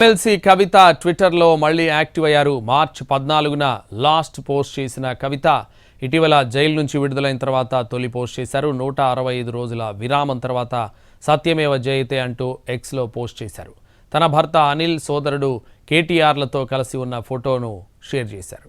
MLC కవిత ట్విట్టర్లో మళ్లీ active అయ్యారు. మార్చి 14న లాస్ట్ పోస్ట్ చేసిన కవిత ఇటీవల జైలు నుంచి విడుదలైన తర్వాత తొలి పోస్ట్ చేశారు. 165 రోజుల విరామం తర్వాత సత్యమేవ జయతే అంటూ ఎక్స్లో పోస్ట్ చేశారు. తన భర్త అనిల్, సోదరుడు కేటీఆర్లతో కలిసి ఉన్న ఫోటోను షేర్ చేశారు.